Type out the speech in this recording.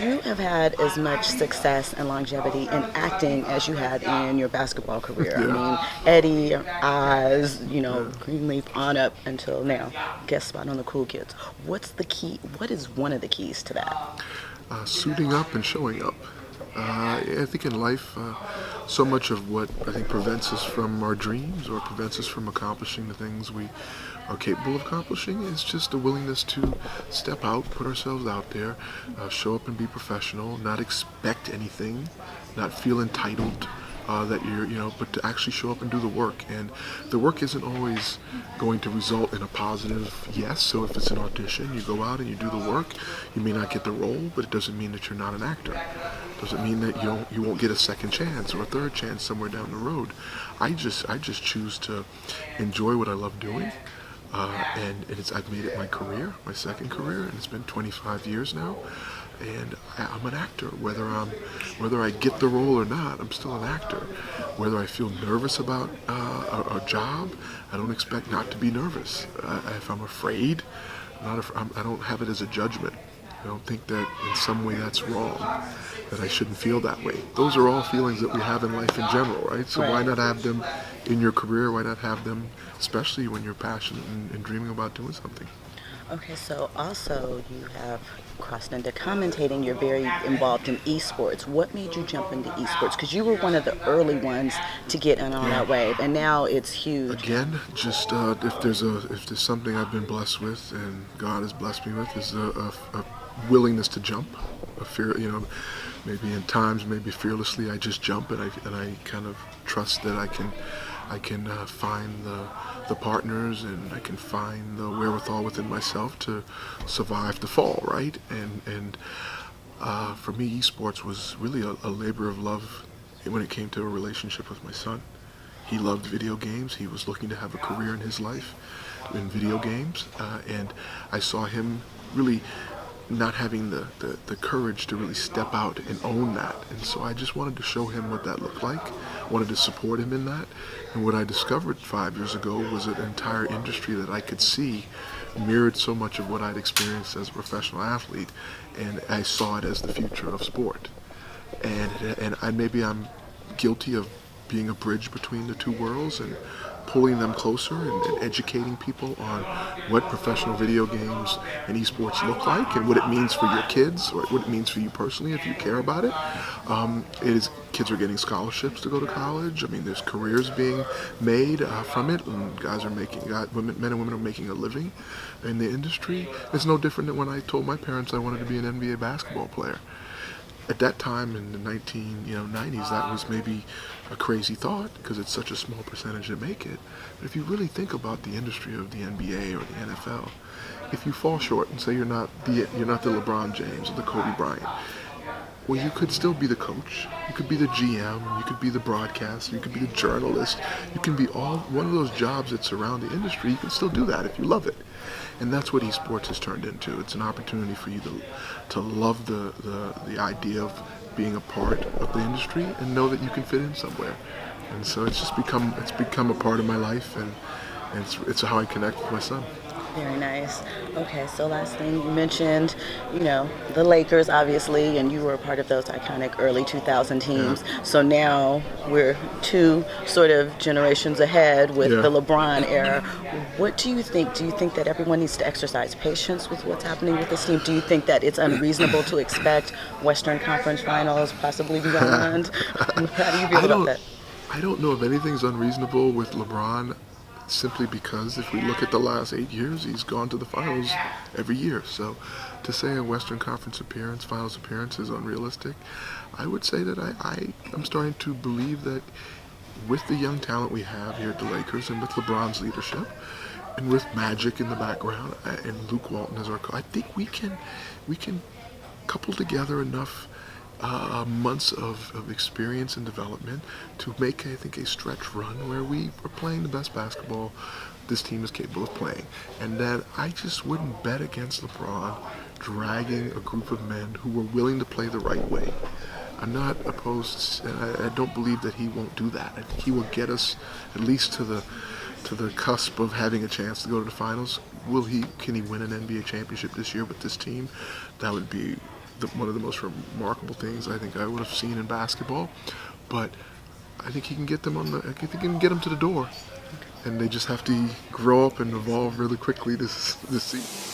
you have had as much success and longevity in acting as you had in your basketball career. Yeah. I mean, Eddie, Oz, Yeah. Greenleaf on up until now. Guest spot on the Cool Kids. What's the key? What is one of the keys to that? Suiting up and showing up. I think in life, so much of what I think prevents us from our dreams or prevents us from accomplishing the things we are capable of accomplishing is just a willingness to step out, put ourselves out there, show up and be professional, not expect anything, not feel entitled. That but to actually show up and do the work. And the work isn't always going to result in a positive yes. So if it's an audition, you go out and you do the work. You may not get the role, but it doesn't mean that you're not an actor. It doesn't mean that you won't get a second chance or a third chance somewhere down the road. I just choose to enjoy what I love doing. I've made it my career, my second career, and it's been 25 years now. And I'm an actor. Whether I get the role or not, I'm still an actor. Whether I feel nervous about a job, I don't expect not to be nervous. If I'm afraid, I don't have it as a judgment. I don't think that in some way that's wrong, that I shouldn't feel that way. Those are all feelings that we have in life in general, right? So why not have them in your career? Why not have them, especially when you're passionate and dreaming about doing something? Okay, so also you have crossed into commentating. You're very involved in esports. What made you jump into esports? Because you were one of the early ones to get in on that wave, and now it's huge. Again, just if there's something I've been blessed with, and God has blessed me with, is a willingness to jump. A fear, maybe in times, maybe fearlessly, I just jump, and I kind of trust that I can find the partners, and I can find the wherewithal within myself to survive the fall, right? And for me, esports was really a labor of love when it came to a relationship with my son. He loved video games. He was looking to have a career in his life in video games, and I saw him really not having the courage to really step out and own that. And so I just wanted to show him what that looked like, wanted to support him in that. And what I discovered 5 years ago was an entire industry that I could see mirrored so much of what I'd experienced as a professional athlete, and I saw it as the future of sport. And maybe I'm guilty of being a bridge between the two worlds and pulling them closer and educating people on what professional video games and esports look like and what it means for your kids or what it means for you personally if you care about it. Kids are getting scholarships to go to college. I mean, there's careers being made from it, and men and women are making a living in the industry. It's no different than when I told my parents I wanted to be an NBA basketball player. At that time in the 1990s, that was maybe a crazy thought because it's such a small percentage that make it. But if you really think about the industry of the NBA or the NFL, if you fall short and say you're not the LeBron James or the Kobe Bryant, well, you could still be the coach. You could be the GM. You could be the broadcaster. You could be the journalist. You can be one of those jobs that surround the industry. You can still do that if you love it. And that's what esports has turned into. It's an opportunity for you to love the idea of being a part of the industry and know that you can fit in somewhere. And so it's become a part of my life, and it's how I connect with my son. Very nice. Okay, so last thing you mentioned, the Lakers, obviously, and you were a part of those iconic early 2000 teams. Yeah. So now we're two sort of generations ahead with the LeBron era. What do you think? Do you think that everyone needs to exercise patience with what's happening with this team? Do you think that it's unreasonable to expect Western Conference Finals, possibly beyond? How do you feel about that? I don't know if anything's unreasonable with LeBron, simply because if we look at the last 8 years, he's gone to the finals every year. So to say a Western Conference finals appearance is unrealistic, I would say that I'm starting to believe that with the young talent we have here at the Lakers and with LeBron's leadership and with Magic in the background and Luke Walton as our coach, I think we can couple together enough months of experience and development to make, I think, a stretch run where we are playing the best basketball this team is capable of playing. And that I just wouldn't bet against LeBron dragging a group of men who were willing to play the right way. I'm not opposed, and I don't believe that he won't do that. I think he will get us at least to the cusp of having a chance to go to the finals. Can he win an NBA championship this year with this team? That would be one of the most remarkable things I think I would have seen in basketball. But I think he can get them I think he can get them to the door, and they just have to grow up and evolve really quickly to see.